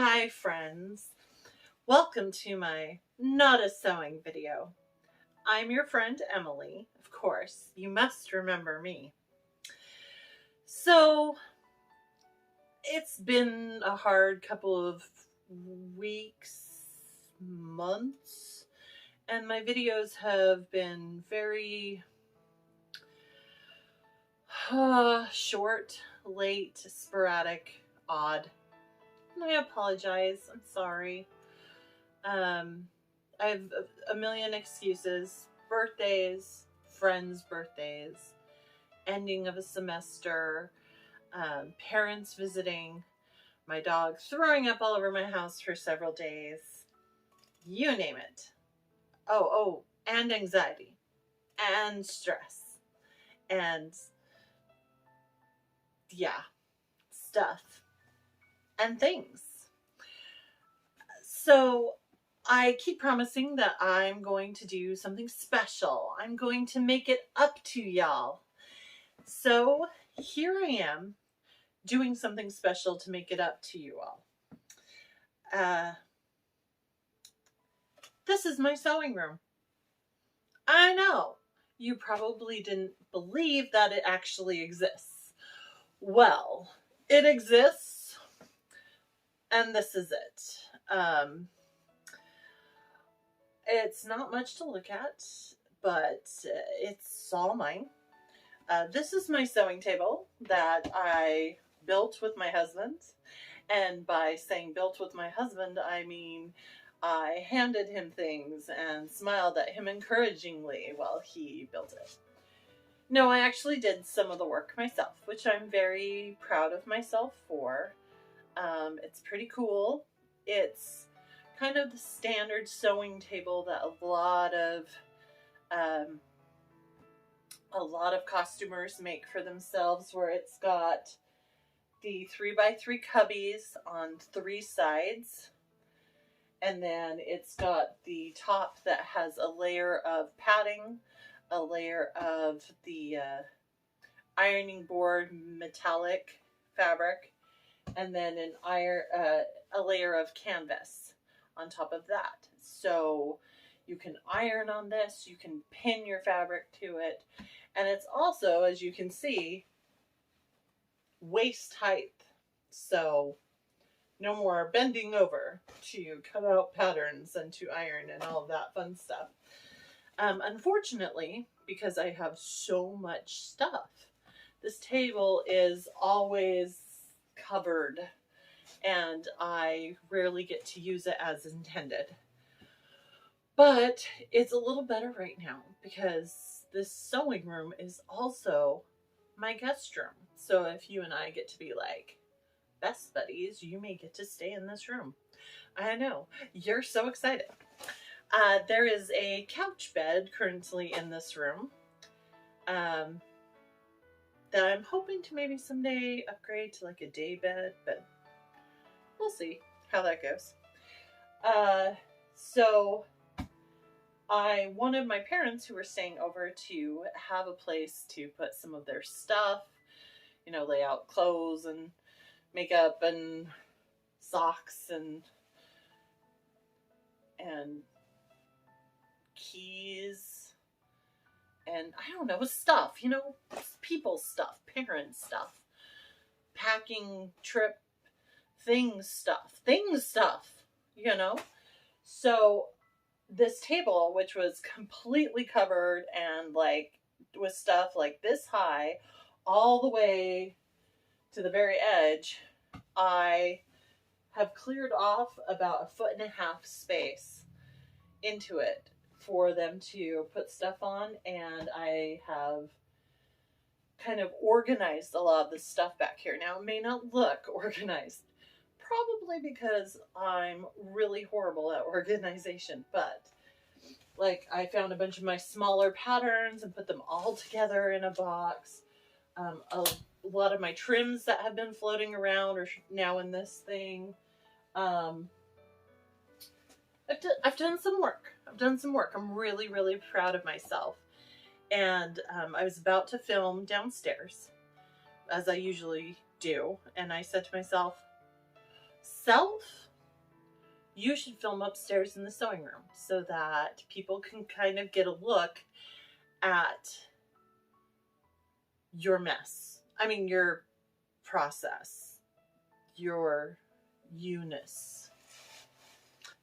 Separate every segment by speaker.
Speaker 1: Hi friends, welcome to my not a sewing video. I'm your friend Emily, of course, you must remember me. So it's been a hard couple of weeks, months, and my videos have been very short, late, sporadic, odd. And I apologize. I'm sorry. I have a million excuses. Birthdays, friends' birthdays, ending of a semester, parents visiting, my dog throwing up all over my house for several days. You name it. Oh, and anxiety, and stress, and yeah, stuff, and things. So I keep promising that I'm going to do something special. I'm going to make it up to y'all. So here I am doing something special to make it up to you all. This is my sewing room. I know, you probably didn't believe that it actually exists. Well, it exists, and this is it. It's not much to look at, but it's all mine. This is my sewing table that I built with my husband. And by saying built with my husband, I mean I handed him things and smiled at him encouragingly while he built it. No, I actually did some of the work myself, which I'm very proud of myself for. It's pretty cool. It's kind of the standard sewing table that a lot of costumers make for themselves, where it's got the 3x3 cubbies on 3 sides, and then it's got the top that has a layer of padding, a layer of the ironing board metallic fabric, and then a layer of canvas on top of that. So you can iron on this, you can pin your fabric to it, and it's also, as you can see, waist height. So no more bending over to cut out patterns and to iron and all of that fun stuff. Unfortunately, because I have so much stuff, this table is always covered and I rarely get to use it as intended. But it's a little better right now because this sewing room is also my guest room. So if you and I get to be like best buddies, you may get to stay in this room. I know, you're so excited. There is a couch bed currently in this room that I'm hoping to maybe someday upgrade to like a day bed, but we'll see how that goes. So I wanted my parents who were staying over to have a place to put some of their stuff, you know, lay out clothes and makeup and socks and keys and I don't know, stuff, you know, people's stuff, parents' stuff, packing trip things stuff, you know. So this table, which was completely covered and like with stuff like this high all the way to the very edge, I have cleared off about 1.5 feet space into it for them to put stuff on, and I have kind of organized a lot of the stuff back here. Now, it may not look organized, probably because I'm really horrible at organization, but like I found a bunch of my smaller patterns and put them all together in a box. A lot of my trims that have been floating around are now in this thing. I've done some work. I'm really, really proud of myself. And I was about to film downstairs, as I usually do. And I said to myself, self, you should film upstairs in the sewing room so that people can kind of get a look at your mess. I mean, your process, your you-ness.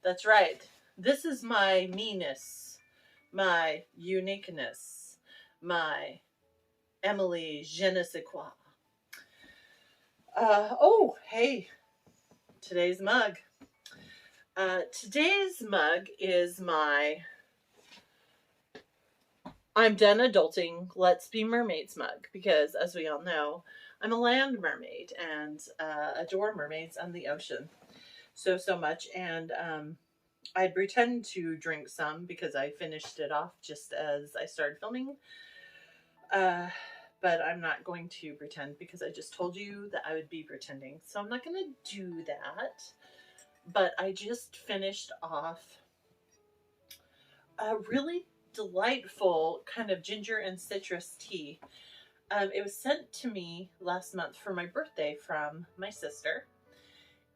Speaker 1: That's right. This is my me-ness, my uniqueness, my Emily je ne sais quoi. Oh, hey, today's mug. Today's mug is my I'm done adulting, let's be mermaids mug, because as we all know, I'm a land mermaid and adore mermaids and the ocean so much. And I'd pretend to drink some because I finished it off just as I started filming. But I'm not going to pretend because I just told you that I would be pretending. So I'm not going to do that. But I just finished off a really delightful kind of ginger and citrus tea. It was sent to me last month for my birthday from my sister.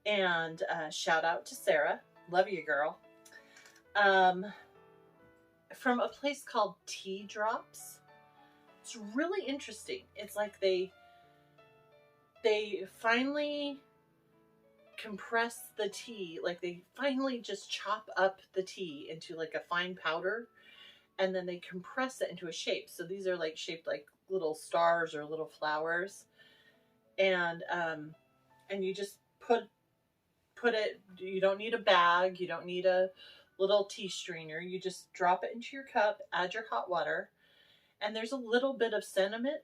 Speaker 1: And shout out to Sarah. Love you, girl. From a place called Tea Drops. It's really interesting. It's like they finally compress the tea. Like they finally just chop up the tea into like a fine powder. And then they compress it into a shape. So these are like shaped like little stars or little flowers. And you just put it, you don't need a bag, you don't need a little tea strainer. You just drop it into your cup, add your hot water, and there's a little bit of sediment,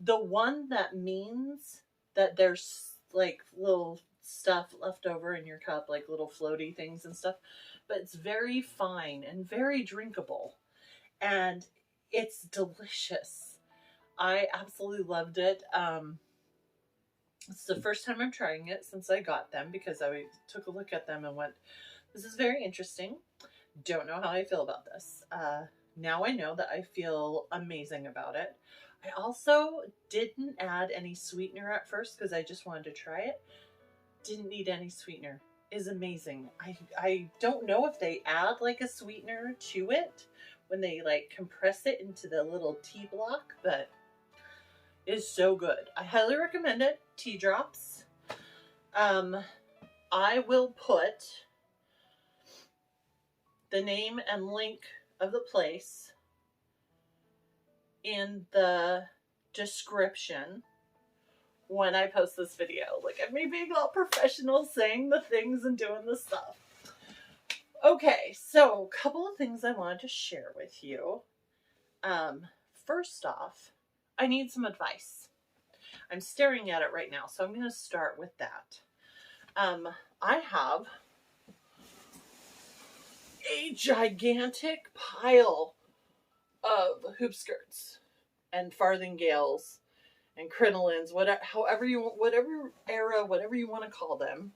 Speaker 1: the one that means that there's like little stuff left over in your cup, like little floaty things and stuff, but it's very fine and very drinkable, and it's delicious. I absolutely loved it. It's the first time I'm trying it since I got them because I took a look at them and went, this is very interesting. Don't know how I feel about this. Now I know that I feel amazing about it. I also didn't add any sweetener at first because I just wanted to try it. Didn't need any sweetener. Is amazing. I don't know if they add like a sweetener to it when they like compress it into the little tea block, but it's so good. I highly recommend it. Tea Drops. I will put the name and link of the place in the description when I post this video. Look at me being all professional, saying the things and doing the stuff. Okay, so a couple of things I wanted to share with you. First off, I need some advice. I'm staring at it right now, so I'm going to start with that. I have a gigantic pile of hoop skirts and farthingales and crinolines, whatever era, whatever you want to call them,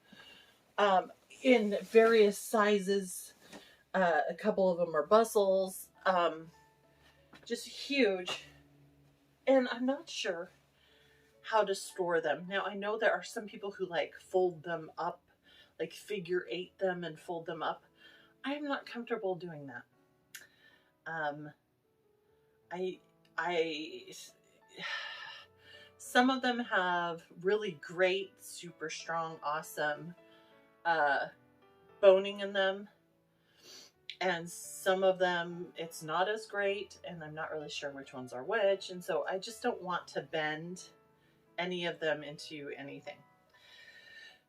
Speaker 1: in various sizes. A couple of them are bustles, just huge, and I'm not sure how to store them. Now, I know there are some people who like fold them up, like figure eight them and fold them up. I'm not comfortable doing that. Some of them have really great, super strong, awesome boning in them. And some of them, it's not as great, and I'm not really sure which ones are which. And so I just don't want to bend any of them into anything.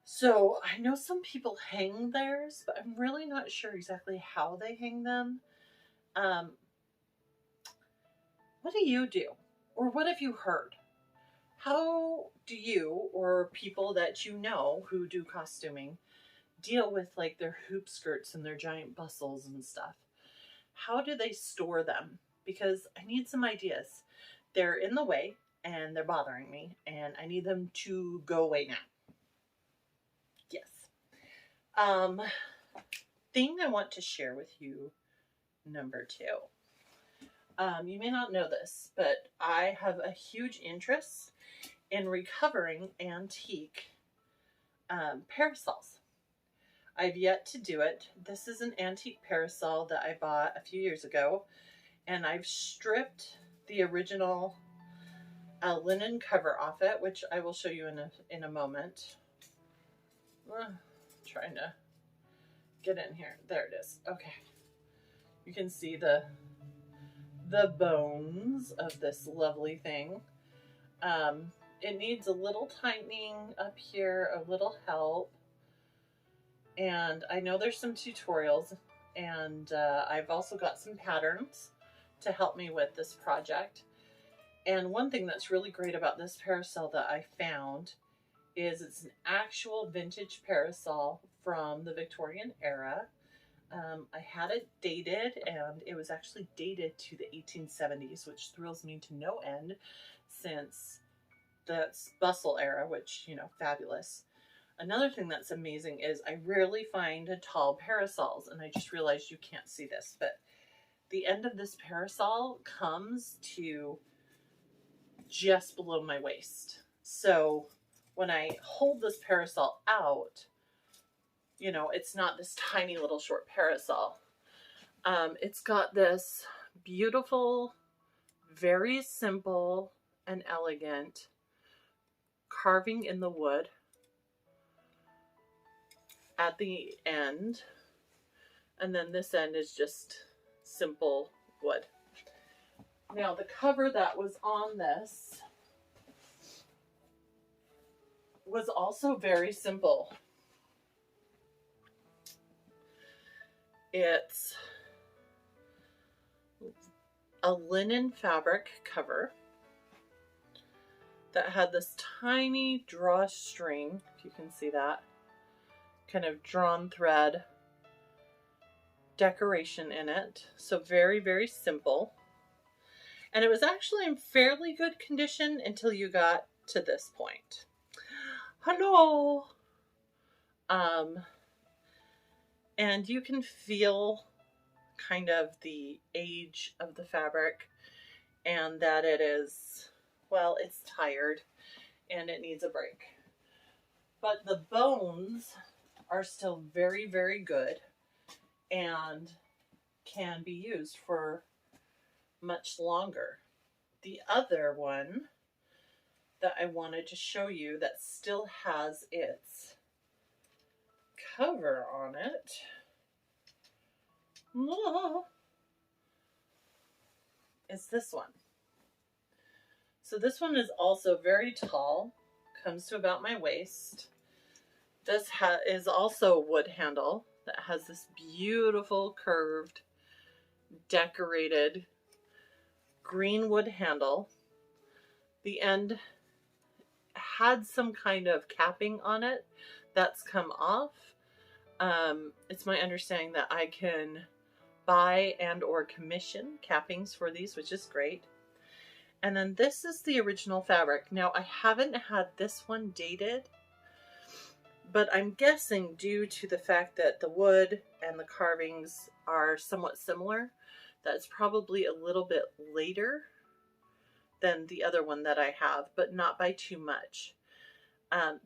Speaker 1: So I know some people hang theirs, but I'm really not sure exactly how they hang them. What do you do? Or what have you heard? How do you, or people that you know who do costuming, deal with like their hoop skirts and their giant bustles and stuff? How do they store them? Because I need some ideas. They're in the way and they're bothering me, and I need them to go away now. Yes. Thing I want to share with you number 2. You may not know this, but I have a huge interest in recovering antique parasols. I've yet to do it. This is an antique parasol that I bought a few years ago, and I've stripped the original linen cover off it, which I will show you in a moment. Trying to get in here. There it is. Okay. You can see the bones of this lovely thing. It needs a little tightening up here, a little help. And I know there's some tutorials, and I've also got some patterns to help me with this project. And one thing that's really great about this parasol that I found is it's an actual vintage parasol from the Victorian era. I had it dated, and it was actually dated to the 1870s, which thrills me to no end, since that's bustle era, which, you know, fabulous. Another thing that's amazing is I rarely find tall parasols, and I just realized you can't see this, but the end of this parasol comes to just below my waist. So when I hold this parasol out, you know, it's not this tiny little short parasol. It's got this beautiful, very simple and elegant carving in the wood at the end, and then this end is just simple wood. Now the cover that was on this was also very simple. It's a linen fabric cover that had this tiny drawstring, if you can see that, kind of drawn thread decoration in it. So very, very simple. And it was actually in fairly good condition until you got to this point. Hello! And you can feel kind of the age of the fabric, and that it is, well, it's tired and it needs a break. But the bones are still very, very good and can be used for much longer. The other one that I wanted to show you that still has its cover on it is this one. So this one is also very tall, comes to about my waist. This is also a wood handle that has this beautiful curved decorated green wood handle. The end had some kind of capping on it that's come off. It's my understanding that I can buy and or commission cappings for these, which is great. And then this is the original fabric. Now I haven't had this one dated, but I'm guessing due to the fact that the wood and the carvings are somewhat similar, that's probably a little bit later than the other one that I have, but not by too much.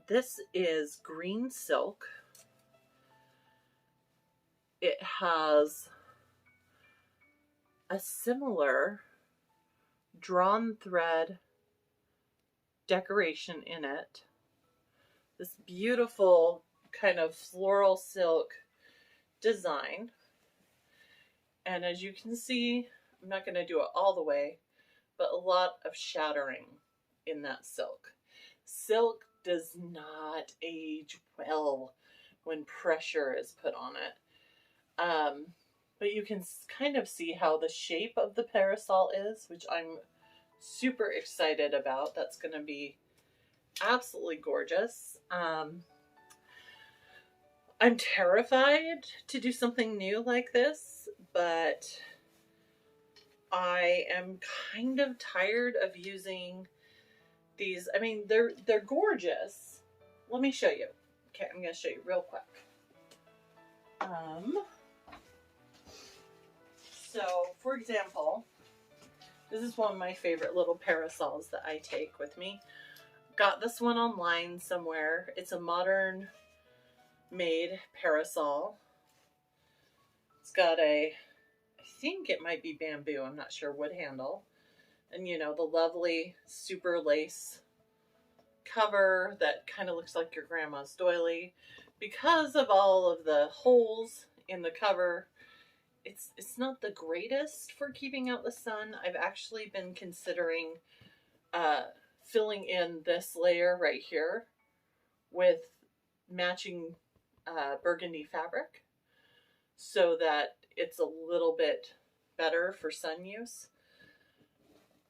Speaker 1: This is green silk. It has a similar drawn thread decoration in it. This beautiful kind of floral silk design. And as you can see, I'm not going to do it all the way, but a lot of shattering in that silk. Silk does not age well when pressure is put on it. But you can kind of see how the shape of the parasol is, which I'm super excited about. That's going to be absolutely gorgeous. I'm terrified to do something new like this, but I am kind of tired of using these. I mean, they're gorgeous. Let me show you. Okay, I'm going to show you real quick. So, for example, this is one of my favorite little parasols that I take with me. Got this one online somewhere. It's a modern made parasol. It's got a, I think it might be bamboo, I'm not sure, wood handle. And you know, the lovely super lace cover that kind of looks like your grandma's doily. Because of all of the holes in the cover, it's not the greatest for keeping out the sun. I've actually been considering filling in this layer right here with matching burgundy fabric so that it's a little bit better for sun use.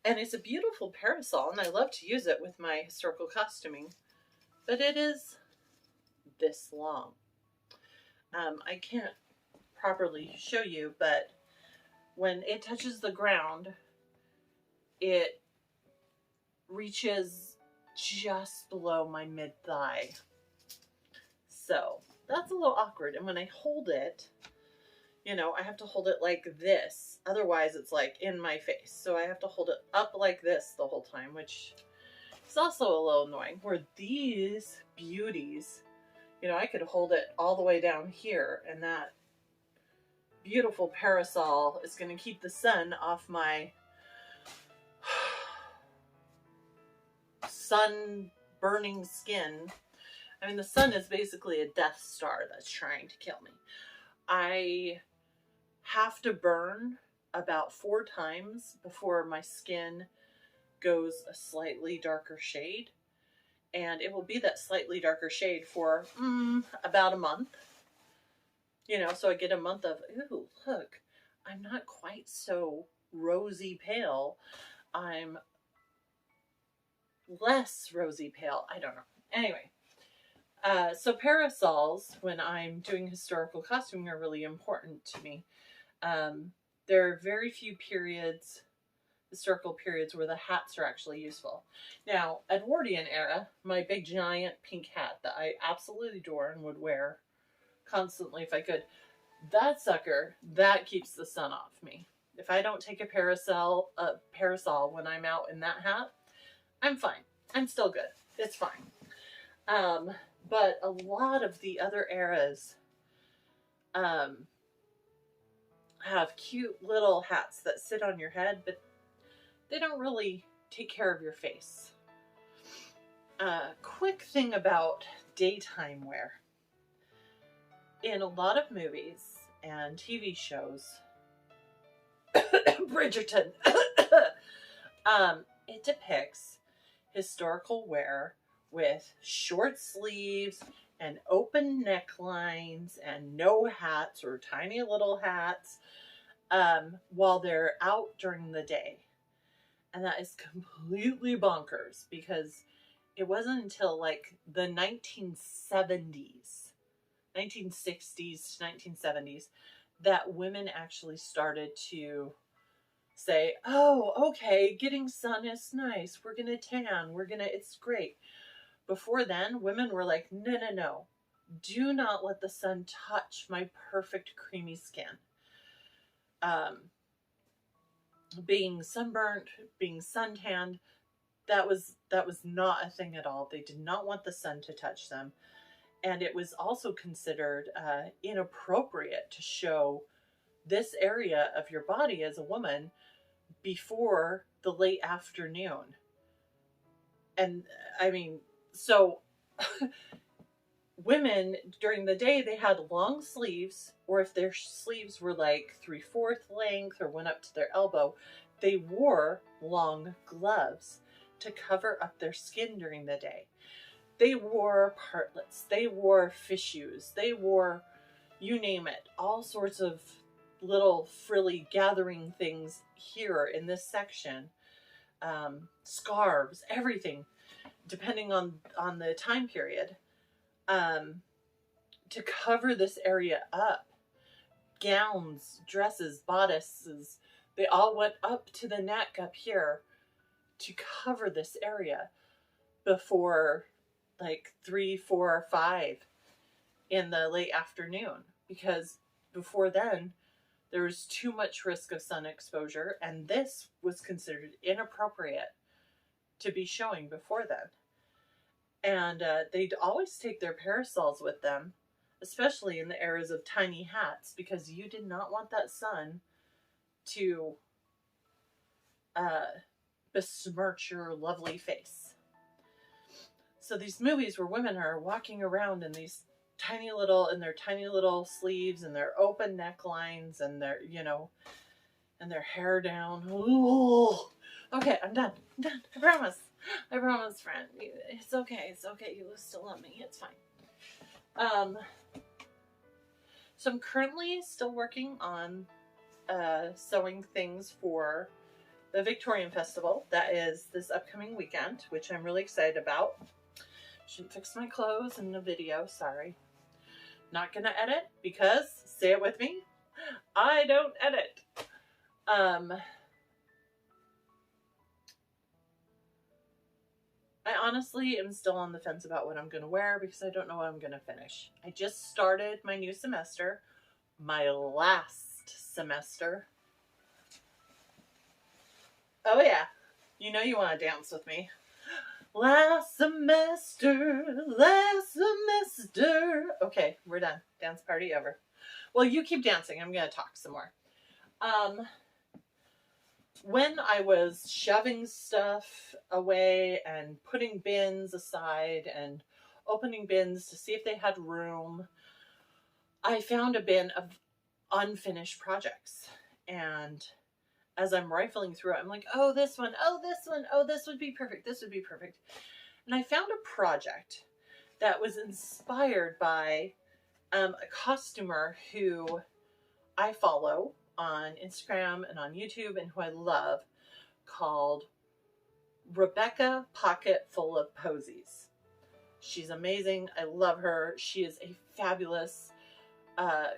Speaker 1: And it's a beautiful parasol, and I love to use it with my historical costuming, but it is this long. I can't properly show you, but when it touches the ground, it reaches just below my mid-thigh. So that's a little awkward. And when I hold it, you know, I have to hold it like this. Otherwise, it's like in my face. So I have to hold it up like this the whole time, which is also a little annoying. Where these beauties, you know, I could hold it all the way down here, and that beautiful parasol is going to keep the sun off my sun burning skin. I mean, the sun is basically a Death Star that's trying to kill me. I have to burn about 4 times before my skin goes a slightly darker shade. And it will be that slightly darker shade for about a month. You know, so I get a month of, ooh, look, I'm not quite so rosy pale. I'm less rosy pale. I don't know. Anyway, so parasols, when I'm doing historical costuming, are really important to me. There are very few periods, historical periods, where the hats are actually useful. Now, Edwardian era, my big giant pink hat that I absolutely adore and would wear constantly if I could, that sucker, that keeps the sun off me. If I don't take a parasol when I'm out in that hat, I'm fine. I'm still good. It's fine. But a lot of the other eras have cute little hats that sit on your head, but they don't really take care of your face. Quick thing about daytime wear. In a lot of movies and TV shows, Bridgerton, it depicts historical wear with short sleeves and open necklines and no hats or tiny little hats while they're out during the day. And that is completely bonkers, because it wasn't until like the 1960s to 1970s that women actually started to say, oh, okay, getting sun is nice. We're going to tan. It's great. Before then, women were like, no, no, no. Do not let the sun touch my perfect creamy skin. Being sunburnt, being suntanned, that was not a thing at all. They did not want the sun to touch them. And it was also considered inappropriate to show this area of your body as a woman before the late afternoon. And I mean, so women during the day, they had long sleeves, or if their sleeves were like 3/4 length or went up to their elbow, they wore long gloves to cover up their skin during the day. They wore partlets, they wore fichus, they wore, you name it, all sorts of little frilly gathering things here in this section. Scarves, everything, depending on the time period, to cover this area up. Gowns, dresses, bodices, they all went up to the neck up here to cover this area before like 3, 4, 5 in the late afternoon, because before then There was too much risk of sun exposure, and this was considered inappropriate to be showing before then. And they'd always take their parasols with them, especially in the eras of tiny hats, because you did not want that sun to besmirch your lovely face. So these movies where women are walking around in these tiny little sleeves and their open necklines and their, and their hair down. Ooh. Okay, I'm done. I promise. Friend. It's okay. You still love me. It's fine. So I'm currently still working on sewing things for the Victorian Festival. That is this upcoming weekend, which I'm really excited about. Shouldn't fix my clothes in the video, sorry. Not gonna edit because, say it with me, I don't edit. I honestly am still on the fence about what I'm gonna wear because I don't know what I'm gonna finish. I just started my new semester, my last semester. Oh yeah, you know you want to dance with me. Last semester. Okay, we're done. Dance party over. Well, you keep dancing. I'm going to talk some more. When I was shoving stuff away and putting bins aside and opening bins to see if they had room, I found a bin of unfinished projects. And as I'm rifling through it, I'm like, oh, this one, oh, this would be perfect. This would be perfect. And I found a project that was inspired by a costumer who I follow on Instagram and on YouTube and who I love, called Rebecca Pocket Full of Posies. She's amazing. I love her. She is a fabulous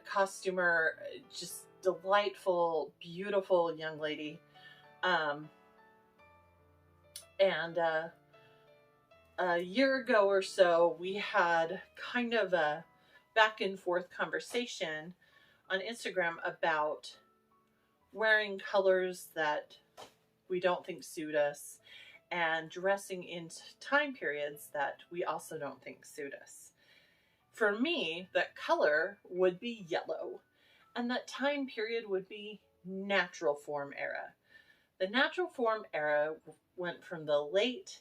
Speaker 1: costumer, just delightful, beautiful young lady. And a year ago or so, we had kind of a back and forth conversation on Instagram about wearing colors that we don't think suit us and dressing in time periods that we also don't think suit us. For me, that color would be yellow, and that time period would be natural form era. The natural form era went from the late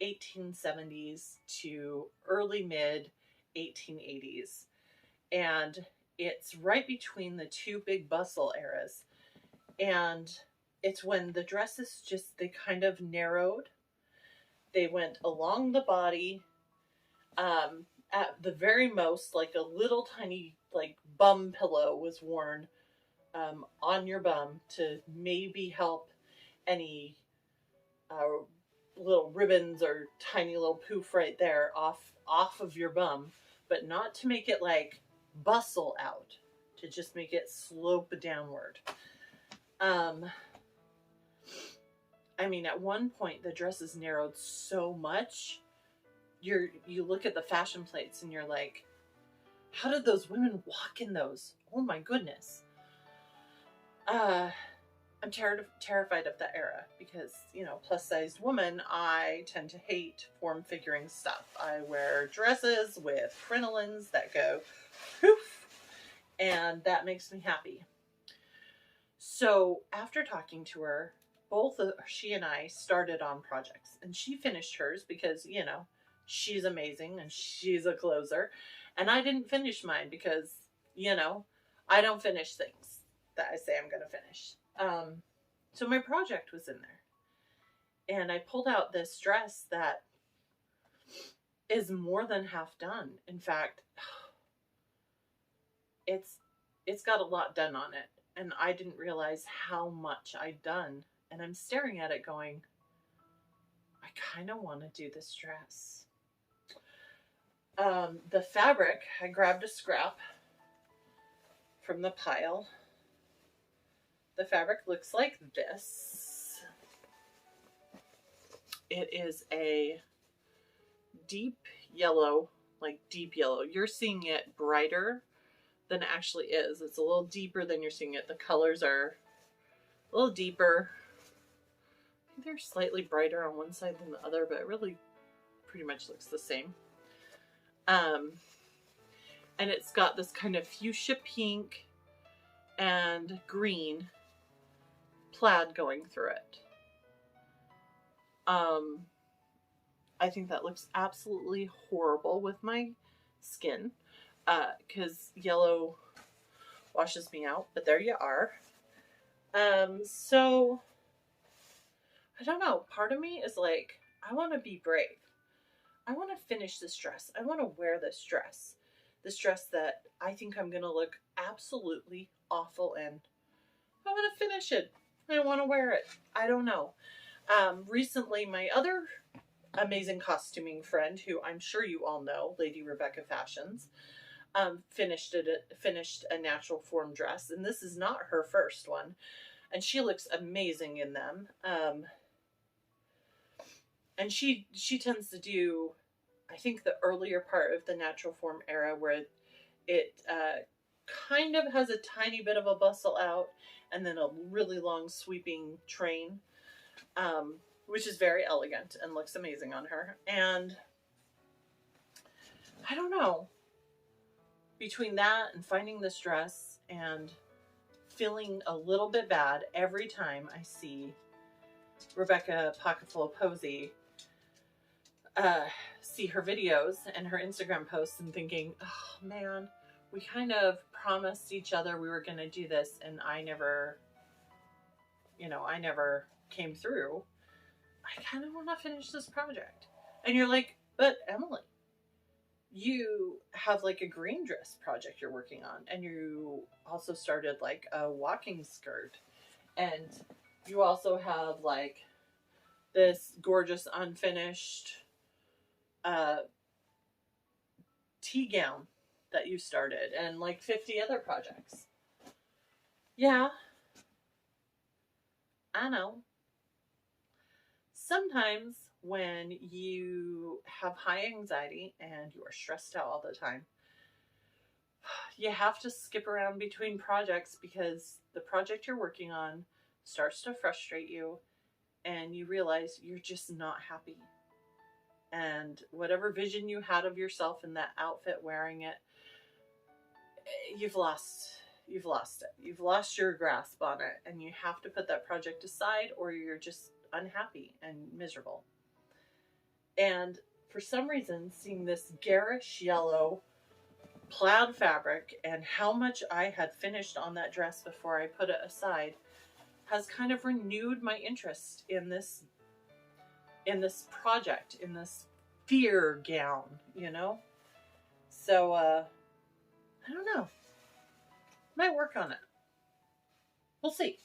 Speaker 1: 1870s to early mid 1880s. And it's right between the two big bustle eras. And it's when the dresses they kind of narrowed. They went along the body. At the very most, like a little tiny bum pillow was worn on your bum to maybe help any little ribbons or tiny little poof right there off of your bum, but not to make it bustle out, to just make it slope downward. I mean, at one point the dresses narrowed so much, you look at the fashion plates and you're like, how did those women walk in those? Oh my goodness. I'm terrified of that era because, plus-sized woman, I tend to hate form-figuring stuff. I wear dresses with crinolines that go poof, and that makes me happy. So after talking to her, both she and I started on projects, and she finished hers because, she's amazing and she's a closer, and I didn't finish mine because, I don't finish things that I say I'm going to finish. So my project was in there, and I pulled out this dress that is more than half done. In fact, it's got a lot done on it, and I didn't realize how much I'd done. And I'm staring at it going, I kind of want to do this dress. The fabric, I grabbed a scrap from the pile. The fabric looks like this. It is a deep yellow, deep yellow. You're seeing it brighter than it actually is. It's a little deeper than you're seeing it. The colors are a little deeper. I think they're slightly brighter on one side than the other, but it really pretty much looks the same. And it's got this kind of fuchsia pink and green plaid going through it. I think that looks absolutely horrible with my skin, because yellow washes me out, but there you are. So I don't know, part of me is like, I want to be brave. I want to finish this dress. I want to wear this dress that I think I'm going to look absolutely awful in. I want to finish it. I want to wear it. I don't know. Recently, my other amazing costuming friend, who I'm sure you all know, Lady Rebecca Fashions, finished a natural form dress, and this is not her first one, and she looks amazing in them. And she tends to do, I think, the earlier part of the natural form era, where it kind of has a tiny bit of a bustle out and then a really long sweeping train, which is very elegant and looks amazing on her. And I don't know, between that and finding this dress and feeling a little bit bad every time I see Rebecca Pocketful of Posy, see her videos and her Instagram posts, and thinking, oh man, we kind of promised each other we were going to do this, and I never came through. I kind of want to finish this project. And you're like, but Emily, you have like a green dress project you're working on, and you also started like a walking skirt, and you also have like this gorgeous unfinished tea gown that you started, and like 50 other projects. Yeah, I know. Sometimes when you have high anxiety and you are stressed out all the time, you have to skip around between projects, because the project you're working on starts to frustrate you and you realize you're just not happy. And whatever vision you had of yourself in that outfit wearing it, you've lost it. You've lost your grasp on it, and you have to put that project aside, or you're just unhappy and miserable. And for some reason, seeing this garish yellow plaid fabric and how much I had finished on that dress before I put it aside has kind of renewed my interest in this project, in this fear gown, you know? So, I don't know. Might work on it. We'll see.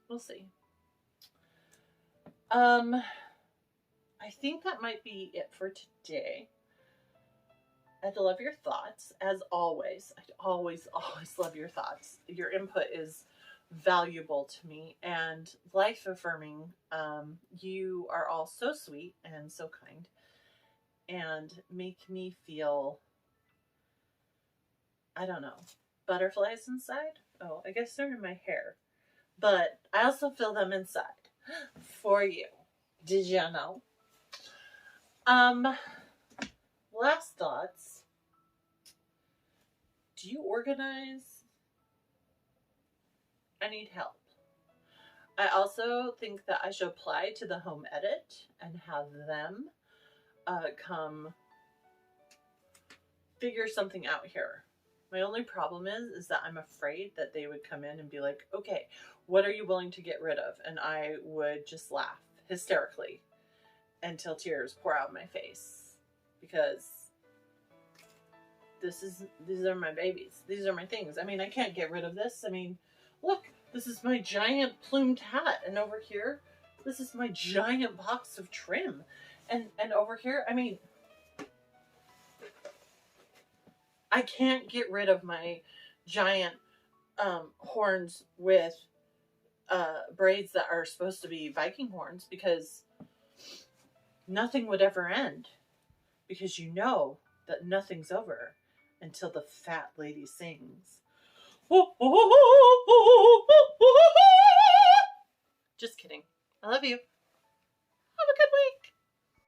Speaker 1: We'll see. I think that might be it for today. I'd love your thoughts, as always. I'd always love your thoughts. Your input is valuable to me and life affirming. You are all so sweet and so kind, and make me feel, I don't know, butterflies inside. Oh, I guess they're in my hair, but I also feel them inside for you. Did you know? Last thoughts. Do you organize? I need help. I also think that I should apply to the home edit and have them come figure something out here. My only problem is that I'm afraid that they would come in and be like, okay, what are you willing to get rid of? And I would just laugh hysterically until tears pour out my face, because these are my babies. These are my things. I mean, I can't get rid of this. I mean, look, this is my giant plumed hat, and over here, this is my giant box of trim. And over here, I mean, I can't get rid of my giant horns with braids that are supposed to be Viking horns, because nothing would ever end, because you know that nothing's over until the fat lady sings. Just kidding. I love you.